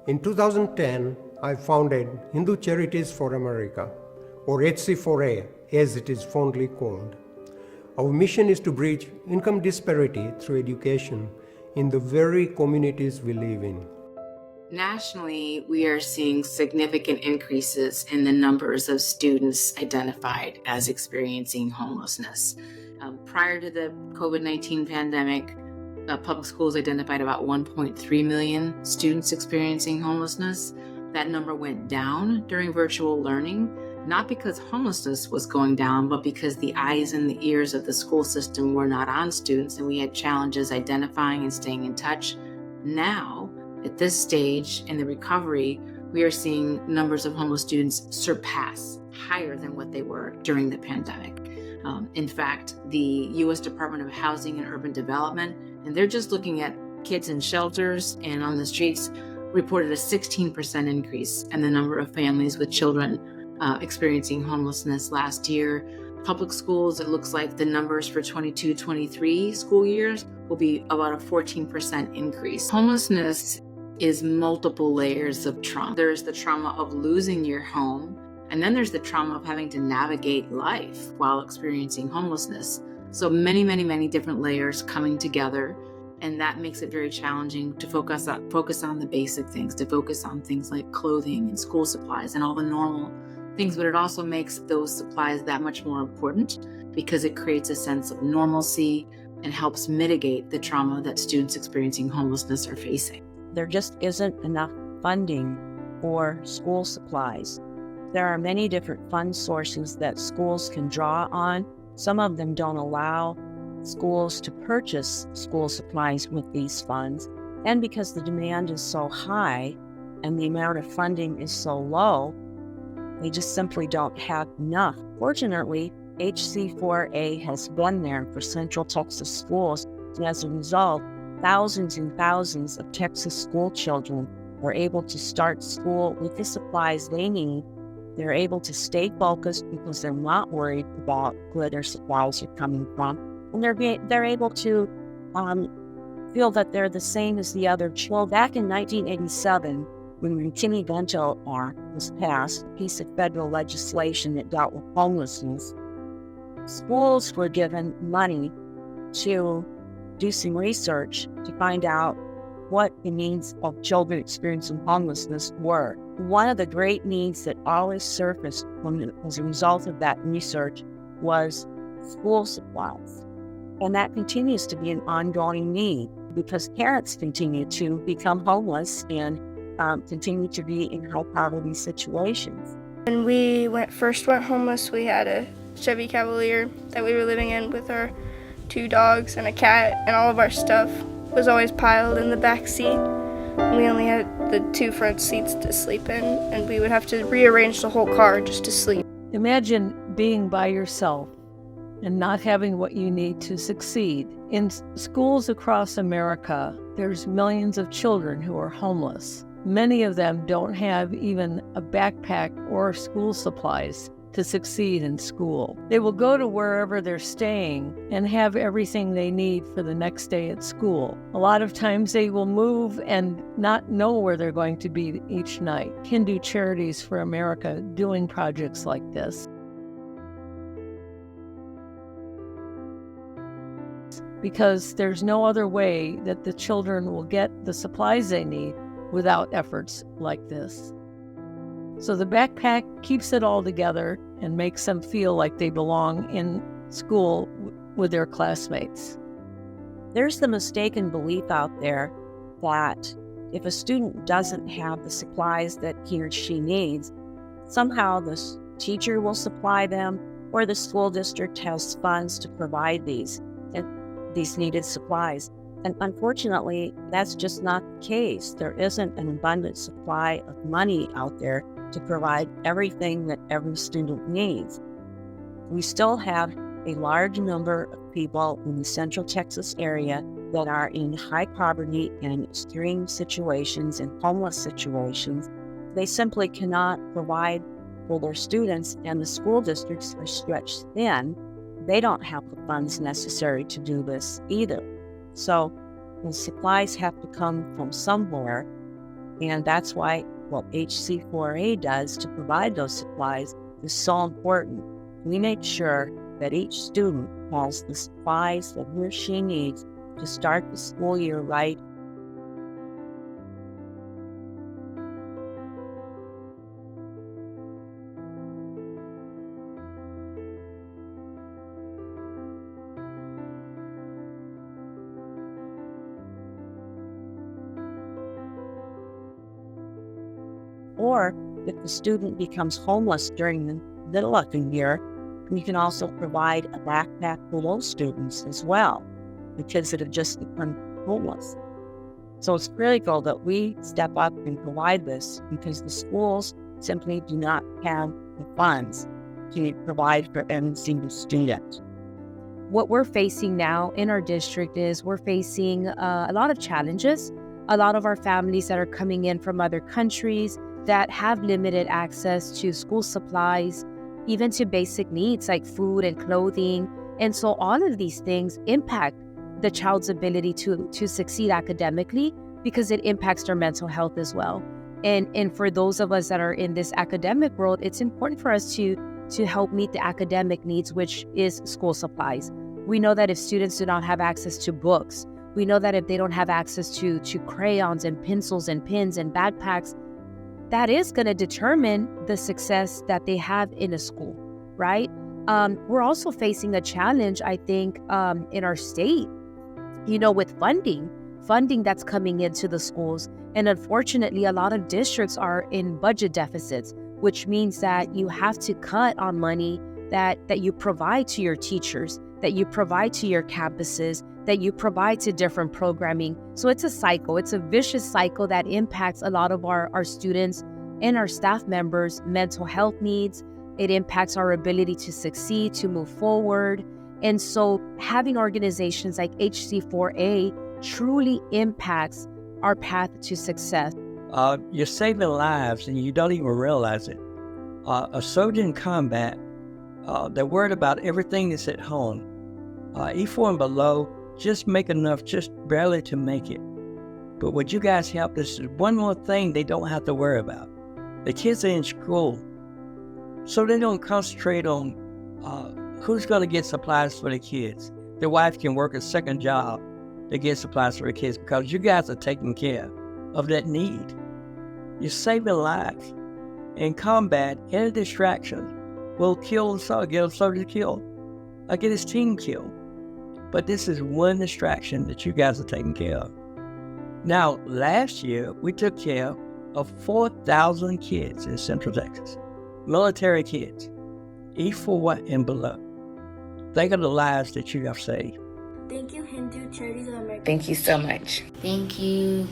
In 2010, I founded Hindu Charities for America, or HC4A as it is fondly called. Our mission is to bridge income disparity through education in the very communities we live in. Nationally, we are seeing significant increases in the numbers of students identified as experiencing homelessness. Prior to the COVID-19 pandemic, public schools identified about 1.3 million students experiencing homelessness. That number went down during virtual learning, not because homelessness was going down, but because the eyes and the ears of the school system were not on students, and we had challenges identifying and staying in touch. Now, at this stage in the recovery, we are seeing numbers of homeless students surpass higher than what they were during the pandemic. In fact, the U.S. Department of Housing and Urban Development, and they're just looking at kids in shelters and on the streets, reported a 16% increase in the number of families with children experiencing homelessness last year. Public schools, it looks like the numbers for 22-23 school years will be about a 14% increase. Homelessness is multiple layers of trauma. There's the trauma of losing your home, and then there's the trauma of having to navigate life while experiencing homelessness. So many different layers coming together, and that makes it very challenging to focus on the basic things, to focus on things like clothing and school supplies and all the normal things, but it also makes those supplies that much more important because it creates a sense of normalcy and helps mitigate the trauma that students experiencing homelessness are facing. There just isn't enough funding for school supplies. There are many different fund sources that schools can draw on. Some of them don't allow schools to purchase school supplies with these funds. And because the demand is so high and the amount of funding is so low, they just simply don't have enough. Fortunately, HC4A has been there for Central Texas schools, and as a result, thousands and thousands of Texas school children are able to start school with the supplies they need. They're able to stay focused because they're not worried about where their supplies are coming from. And they're able to feel that they're the same as the other children. Back in 1987, when the McKinney-Vento Act was passed, a piece of federal legislation that dealt with homelessness, schools were given money to do some research to find out what the needs of children experiencing homelessness were. One of the great needs that always surfaced as a result of that research was school supplies. And that continues to be an ongoing need because parents continue to become homeless and continue to be in high poverty situations. When we first went homeless, we had a Chevy Cavalier that we were living in with our 2 dogs and a cat, and all of our stuff was always piled in the back seat. We only had the 2 front seats to sleep in, and we would have to rearrange the whole car just to sleep. Imagine being by yourself and not having what you need to succeed. In schools across America, there's millions of children who are homeless. Many of them don't have even a backpack or school supplies to succeed in school. They will go to wherever they're staying and have everything they need for the next day at school. A lot of times they will move and not know where they're going to be each night. Hindu Charities for America doing projects like this. Because there's no other way that the children will get the supplies they need without efforts like this. So the backpack keeps it all together and makes them feel like they belong in school with their classmates. There's the mistaken belief out there that if a student doesn't have the supplies that he or she needs, somehow the teacher will supply them or the school district has funds to provide these needed supplies. And unfortunately, that's just not the case. There isn't an abundant supply of money out there to provide everything that every student needs. We still have a large number of people in the Central Texas area that are in high poverty and extreme situations and homeless situations. They simply cannot provide for their students, and the school districts are stretched thin. They don't have the funds necessary to do this either. So the supplies have to come from somewhere, And that's why what HC4A does to provide those supplies is so important. We make sure that each student has the supplies that he or she needs to start the school year right. Or if the student becomes homeless during the middle of the year, we can also provide a backpack for those students as well, because it have just become homeless. So it's critical that we step up and provide this, because the schools simply do not have the funds to provide for every single student. What we're facing now in our district is we're facing a lot of challenges. A lot of our families that are coming in from other countries that have limited access to school supplies, even to basic needs like food and clothing. And so all of these things impact the child's ability to succeed academically, because it impacts their mental health as well. And for those of us that are in this academic world, it's important for us to help meet the academic needs, which is school supplies. We know that if students do not have access to books, we know that if they don't have access to crayons and pencils and pens and backpacks, that is going to determine the success that they have in a school, right? We're also facing a challenge, I think, in our state, with funding that's coming into the schools. And unfortunately, a lot of districts are in budget deficits, which means that you have to cut on money that you provide to your teachers, that you provide to your campuses, that you provide to different programming. So it's a cycle. It's a vicious cycle that impacts a lot of our students and our staff members' mental health needs. It impacts our ability to succeed, to move forward. And so having organizations like HC4A truly impacts our path to success. You're saving lives and you don't even realize it. A soldier in combat, they're worried about everything that's at home. E4 and below just make enough, just barely to make it. But what you guys help, this is one more thing they don't have to worry about. The kids are in school, so they don't concentrate on who's going to get supplies for the kids. Their wife can work a second job to get supplies for the kids, because you guys are taking care of that need. You're saving lives. In combat, any distraction will kill a soldier, get a soldier killed, or get his team killed. But this is one distraction that you guys are taking care of. Now, last year, we took care of 4,000 kids in Central Texas, military kids, E4 and below. Think of the lives that you have saved. Thank you, Hindu Charities of America. Thank you so much. Thank you.